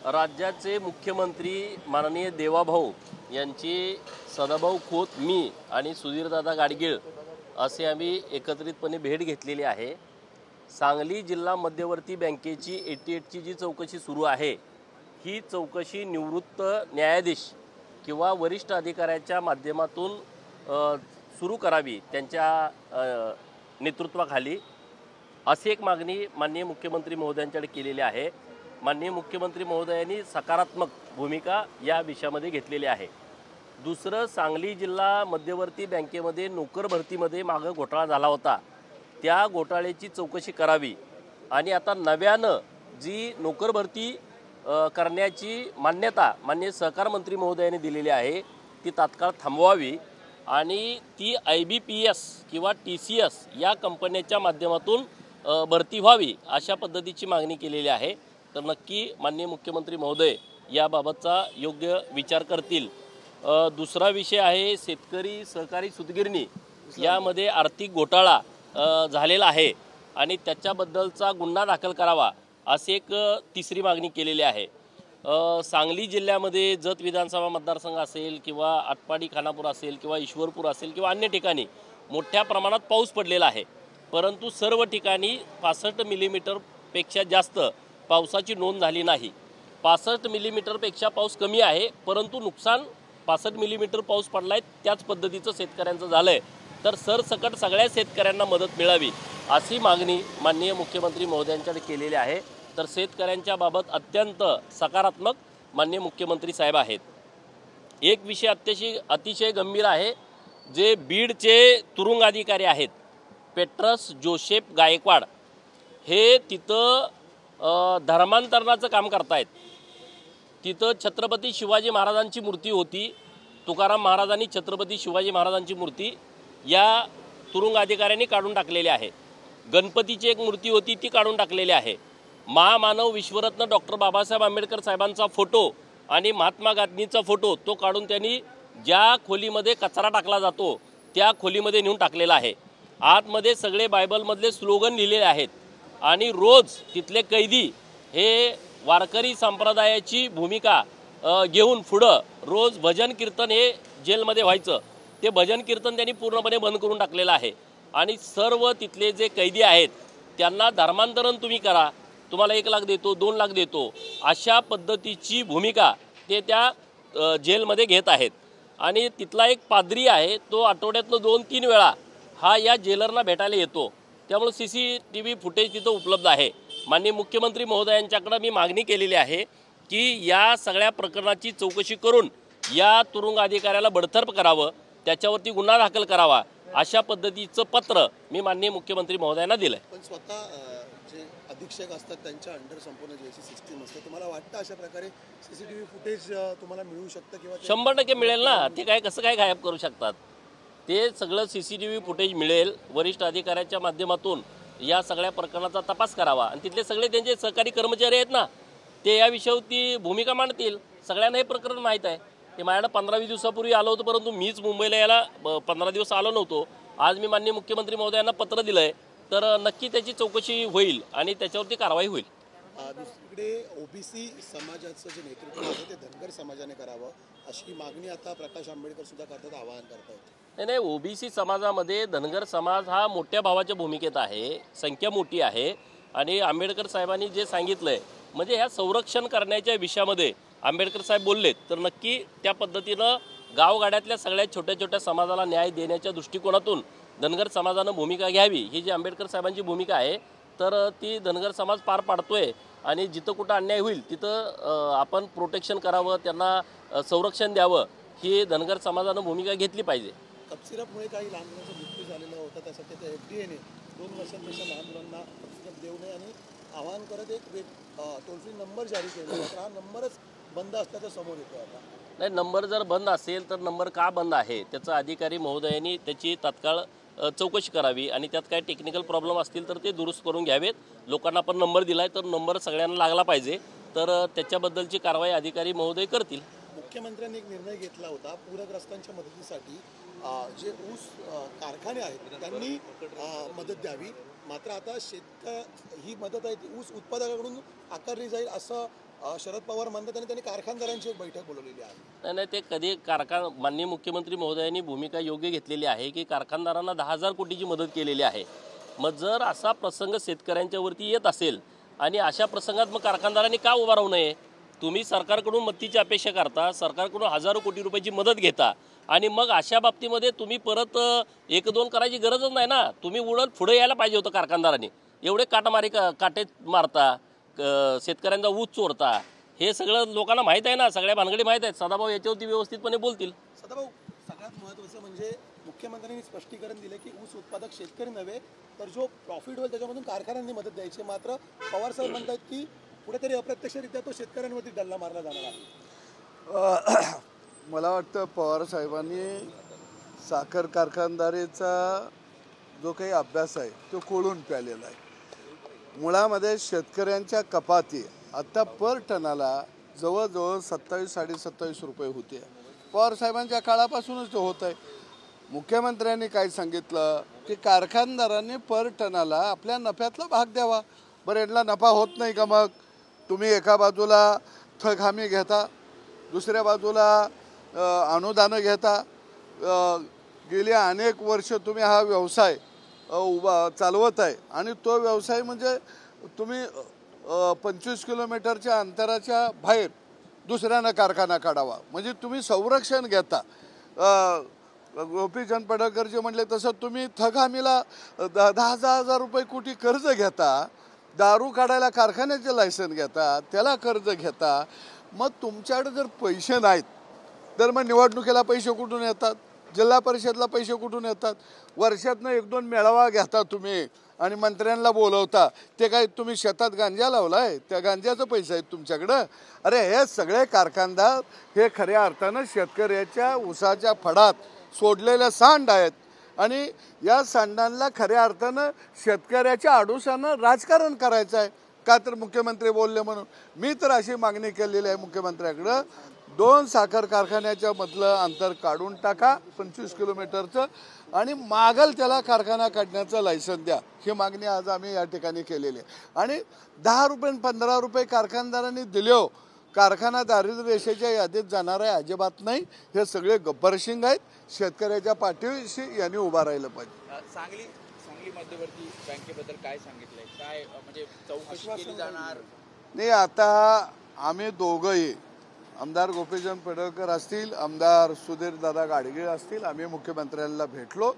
राज्याचे मुख्यमंत्री माननीय देवाभाऊ यांची सदाभाऊ खोत, मी आणि सुधीरदादा गाडगीळ असे आम्ही एकत्रितपणे भेट घेतलेली आहे। सांगली जिल्हा मध्यवर्ती बँकेची 88 ची जी चौकशी सुरू आहे, ही चौकशी निवृत्त न्यायाधीश किंवा वरिष्ठ अधिकाऱ्याच्या माध्यमातून सुरू करावी त्यांच्या नेतृत्वाखाली, अशी एक मागणी माननीय मुख्यमंत्री महोदयांकडे केलेली आहे। माननीय मुख्यमंत्री महोदयांनी सकारात्मक भूमिका या विषयामध्ये घेतलेली आहे। दुसरं, सांगली जिल्हा मध्यवर्ती बँकेमध्ये नोकर भरतीमध्ये मागे घोटाळा झाला होता, त्या घोटाळ्याची चौकशी करावी आणि आता नव्यानं जी नोकर भरती करण्याची मान्यता माननीय सहकार मंत्री महोदयांनी दिलेली आहे, ती तात्काळ थांबवावी आणि ती IBPS किंवा TCS या कंपन्यांच्या माध्यमातून भरती व्हावी, अशा पद्धतीची मागणी केलेली आहे। तर नक्की माननीय मुख्यमंत्री महोदय याबाबतचा योग्य विचार करतील। दुसरा विषय आहे शेतकरी सहकारी सूतगिरणी यामध्ये आर्थिक घोटाळा झालेला आहे आणि त्याच्याबद्दलचा गुन्हा दाखल करावा, अशी एक तिसरी मागणी केलेली आहे। सांगली जिल्ह्यामध्ये जत विधानसभा मतदारसंघ असेल किंवा आटपाडी खानापूर असेल किंवा ईश्वरपूर असेल किंवा अन्य ठिकाणी मोठ्या प्रमाणात पाऊस पडलेला आहे, परंतु सर्व ठिकाणी 65 मिलीमीटरपेक्षा जास्त पावसाची नोंद झाली नाही। 65 मिलीमीटरपेक्षा पाऊस कमी आहे, परंतु नुकसान 65 मिलीमीटर पाऊस पडलाय त्याच पद्धतीचं शेतकऱ्यांचं झालंय। तर सरसकट सगळ्या शेतकऱ्यांना मदत मिळावी अशी मागणी माननीय मुख्यमंत्री महोदयांकडे केलेली आहे। तर शेतकऱ्यांच्या बाबत अत्यंत सकारात्मक माननीय मुख्यमंत्री साहेब आहेत। एक विषय अतिशय गंभीर आहे, जे बीडचे तुरुंग अधिकारी आहेत पेट्रस जोसेफ गायकवाड, हे तिथं धर्मांतरणाचं काम करतायत। तिथं छत्रपती शिवाजी महाराजांची मूर्ती होती, तुकाराम महाराजांनी छत्रपती शिवाजी महाराजांची मूर्ती या तुरुंग अधिकाऱ्यांनी काढून टाकलेली आहे। गणपतीची एक मूर्ती होती, ती काढून टाकलेली आहे। महामानव विश्वरत्न डॉक्टर बाबासाहेब आंबेडकर साहेबांचा फोटो आणि महात्मा गांधींचा फोटो तो काढून त्यांनी ज्या खोलीमध्ये कचरा टाकला जातो त्या खोलीमध्ये नेऊन टाकलेला आहे। आतमध्ये सगळे बायबलमधले स्लोगन लिहिलेले आहेत आणि रोज तिथले कैदी हे वारकरी संप्रदायाची भूमिका घेऊन पुढं रोज भजन कीर्तन हे जेलमध्ये व्हायचं, ते भजन कीर्तन त्यांनी पूर्णपणे बंद करून टाकलेलं आहे। आणि सर्व तिथले जे कैदी आहेत त्यांना धर्मांतरण तुम्ही करा, तुम्हाला 1 लाख देतो, 2 लाख देतो, अशा पद्धतीची भूमिका ते त्या जेलमध्ये घेत आहेत। आणि तिथला एक पाद्री आहे, तो आठवड्यातनं 2-3 वेळा हा या जेलरना भेटायला येतो, त्यामुळे CCTV फुटेज तिथं उपलब्ध आहे। माननीय मुख्यमंत्री महोदयांच्याकडे मी मागणी केलेली आहे की या सगळ्या प्रकरणाची चौकशी करून या तुरुंग अधिकाऱ्याला बडतर्फ करावं, त्याच्यावरती गुन्हा दाखल करावा, अशा पद्धतीचं पत्र मी माननीय मुख्यमंत्री महोदयांना दिलंय। पण स्वतः जे अधीक्षक असतात त्यांच्या अंडर संपूर्ण जी सिस्टीम असते, तुम्हाला वाटतं अशा प्रकारे CCTV फुटेज तुम्हाला मिळू शकतं किंवा 100% मिळेल ना? ते काय कसं काय गायब करू शकतात? ते सगळं CCTV फुटेज मिळेल, वरिष्ठ अधिकाऱ्याच्या माध्यमातून या सगळ्या प्रकरणाचा तपास करावा आणि तिथले सगळे त्यांचे सहकारी कर्मचारी आहेत ना, ते या विषयावरती भूमिका मांडतील। सगळ्यांना हे प्रकरण माहीत आहे। ते माझ्याकडे 15-20 दिवसापूर्वी आलो होतो, परंतु मीच मुंबईला यायला 15 दिवस आलो नव्हतो। आज मी माननीय मुख्यमंत्री महोदयांना पत्र दिलंय, तर नक्की त्याची चौकशी होईल आणि त्याच्यावरती कारवाई होईल। दुसरीकडे OBC समाजाचं जे नेतृत्व आहे ते धनगर समाजाने करावं, अशी मागणी आता प्रकाश आंबेडकर सुद्धा करतात, आवाहन करतात। नाही, OBC समाजामध्ये धनगर समाज हा मोठ्या भावाच्या भूमिकेत आहे, संख्या मोठी आहे आणि आंबेडकर साहेबांनी जे सांगितलंय म्हणजे ह्या संरक्षण करण्याच्या विषयामध्ये आंबेडकर साहेब बोललेत, तर नक्की त्या पद्धतीनं गावगाड्यातल्या सगळ्या छोट्या छोट्या समाजाला न्याय देण्याच्या दृष्टिकोनातून धनगर समाजानं भूमिका घ्यावी, ही जी आंबेडकर साहेबांची भूमिका आहे, तर ती धनगर समाज पार पाडतोय। आणि जिथं कुठं अन्याय होईल तिथं आपण प्रोटेक्शन करावं, त्यांना संरक्षण द्यावं, ही धनगर समाजानं भूमिका घेतली पाहिजे। कपसिरपमुळे काही लहान मुलांचा मृत्यू झालेला होता, त्यासाठी त्या FDAने 2 वर्षांपेक्षा लहान मुलांना कपसिरप देऊ नये आणि आवाहन करत एक टोल फ्री नंबर जारी केला, तर हा नंबरच बंद असल्याचं समोर येतो आता। नाही, नंबर जर बंद असेल तर नंबर का बंद आहे त्याचं अधिकारी महोदयांनी त्याची तात्काळ चौकशी करावी आणि त्यात काय टेक्निकल प्रॉब्लेम असतील तर ते दुरुस्त करून घ्यावेत। लोकांना पण नंबर दिलाय, तर नंबर सगळ्यांना लागला पाहिजे, तर त्याच्याबद्दलची कारवाई अधिकारी महोदय करतील। मुख्यमंत्र्यांनी एक निर्णय घेतला होता, पूरग्रस्तांच्या मदतीसाठी जे ऊस कारखाने आहेत त्यांनी मदत द्यावी, मात्र आता ही मदत आहे ती ऊस उत्पादकाकडून आकारली जाईल असं शरद पवार म्हणतात आणि त्यांनी कारखानदारांची एक बैठक बोलवलेली आहे. नाही ते कधी माननीय मुख्यमंत्री महोदयांनी भूमिका योग्य घेतलेली आहे की कारखानदारांना 10,000 कोटीची मदत केलेली आहे. मग जर असा प्रसंग शेतकऱ्यांच्यावरती येत असेल आणि अशा प्रसंगात मग कारखानदारांनी का उभा राहू नये? तुम्ही सरकारकडून मदतीची अपेक्षा करता, सरकारकडून हजारो कोटी रुपयाची मदत घेता आणि मग अशा बाबतीमध्ये तुम्ही परत 1-2 करायची गरजच नाही ना. तुम्ही उलट पुढे यायला पाहिजे होतं कारखानदारांनी. एवढे काटे मारता, शेतकऱ्यांचा ऊस चोरता, हे सगळं लोकांना माहीत आहे ना, सगळ्या भानगडी माहीत आहेत. सदाभाऊ याच्यावरती व्यवस्थितपणे बोलतील. सदाभाऊ, सगळ्यात महत्त्वाचं म्हणजे मुख्यमंत्र्यांनी स्पष्टीकरण दिले की ऊस उत्पादक शेतकरी नव्हे तर जो प्रॉफिट होईल त्याच्यामधून कारखान्यांनी मदत द्यायची. मात्र पवार साहेब म्हणतात की कुठेतरी अप्रत्यक्षरित्या तो शेतकऱ्यांवरती डल्ला मारला जाणार आहे. मला वाटतं पवार साहेबांनी साखर कारखानदारीचा जो काही अभ्यास आहे तो कोळून प्यालेला आहे. मुळामध्ये शेतकऱ्यांच्या कपाती आता पर टनाला जवळजवळ 27-27.5 रुपये होते. पवार साहेबांच्या काळापासूनच ते होत आहे. मुख्यमंत्र्यांनी काय सांगितलं की कारखानदारांनी पर टनाला आपल्या नफ्यातला भाग द्यावा. बरं, यातला नफा होत नाही का? मग तुम्ही एका बाजूला थक हमी घेता, दुसऱ्या बाजूला अनुदानं घेता. गेली अनेक वर्ष तुम्ही हा व्यवसाय चालवत आहे आणि तो व्यवसाय म्हणजे तुम्ही 25 किलोमीटरच्या अंतराच्या बाहेर दुसऱ्यानं कारखाना काढावा म्हणजे तुम्ही संरक्षण घेता. गोपीचंद पडळकर जे म्हणले तसं तुम्ही थक हमीला 10,000 रुपये कोटी कर्ज घेता, दारू काढायला कारखान्याचे लायसन घेता, त्याला कर्ज घेता. मग तुमच्याकडे जर पैसे नाहीत तर मग निवडणुकीला पैसे कुठून येतात? जिल्हा परिषदला पैसे कुठून येतात? वर्षातनं 1-2 मेळावा घेता तुम्ही आणि मंत्र्यांना बोलवता. ते काय तुम्ही शेतात गांजा लावलाय? त्या गांजाचं पैसे आहेत तुमच्याकडं? अरे हे सगळे कारखानदार हे खऱ्या अर्थानं शेतकऱ्याच्या ऊसाच्या फडात सोडलेले सांड आहेत आणि या सांडांना खऱ्या अर्थानं शेतकऱ्याच्या आडोशानं राजकारण करायचं आहे. का तर मुख्यमंत्री बोलले म्हणून. मी तर अशी मागणी केलेली आहे मुख्यमंत्र्याकडं, 2 साखर कारखान्याच्या मधलं अंतर काढून टाका 25 किलोमीटरचं आणि मागल त्याला कारखाना काढण्याचं लायसन द्या. ही मागणी आज आम्ही या ठिकाणी केलेली आहे. आणि 10 रुपये 15 रुपये कारखानदारांनी दिले कारखाना दारिद्र्य रेषेच्या यादीत जाणार आहे अजिबात नाही. हे सगळे गब्बरशिंग आहेत. शेतकऱ्याच्या पाठीशी यांनी उभा राहिलं पाहिजे. सांगली मध्यवर्ती बँकेबद्दल काय सांगितलंय? काय म्हणजे चौकशी केली जाणार? नाही, आता आम्ही दोघंही आमदार गोपीचंद पडळकर असतील, आमदार सुधीरदादा गाडगीळ असतील, आम्ही मुख्यमंत्र्यांना भेटलो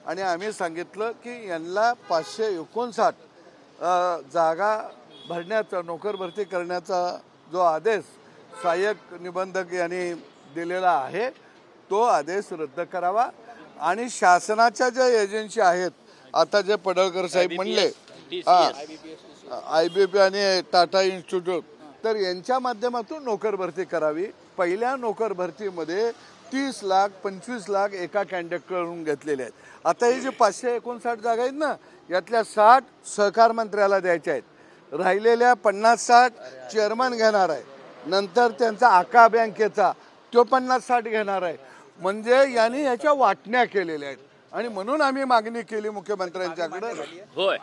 आणि आम्ही सांगितलं की यांना 559 जागा भरण्याचा, नोकर भरती करण्याचा जो आदेश सहाय्यक निबंधक यांनी दिलेला आहे तो आदेश रद्द करावा आणि शासनाच्या ज्या एजन्सी आहेत, आता जे पडळकर साहेब म्हणले IBP आणि टाटा इन्स्टिट्यूट, तर यांच्या माध्यमातून नोकर भरती करावी. पहिल्या नोकर भरतीमध्ये 30 लाख 25 लाख एका कॅन्डक्टरकडून घेतलेले आहेत. आता हे जे 559 जागा आहेत ना, यातल्या 60 सहकार मंत्र्याला द्यायच्या आहेत. राहिलेल्या 50-60 चेअरमन घेणार आहे. नंतर त्यांचा आका बँकेचा तो 50-60 घेणार आहे. म्हणजे यांनी याच्या वाटण्या केलेल्या आहेत आणि म्हणून आम्ही मागणी केली मुख्यमंत्र्यांच्याकडे. होय,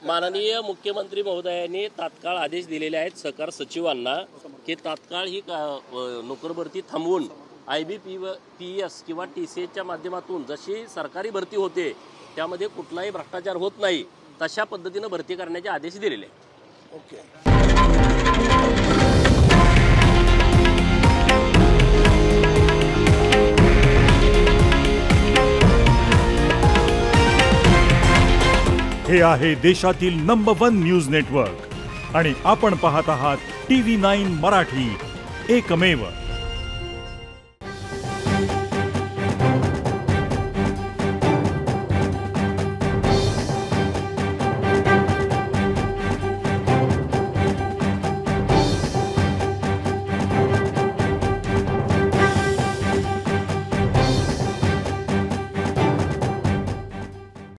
माननीय मुख्यमंत्री महोदयांनी तात्काळ आदेश दिलेले आहेत सहकार सचिवांना की तात्काळ ही नोकर भरती थांबवून IBPS किंवा TCSच्या माध्यमातून जशी सरकारी भरती होते त्यामध्ये कुठलाही भ्रष्टाचार होत नाही तशा पद्धतीनं भरती करण्याचे आदेश दिलेले आहेत. ओके. हे आहे देशातील नंबर 1 न्यूज नेटवर्क आणि आपण पाहत आहात TV9 मराठी, एकमेव.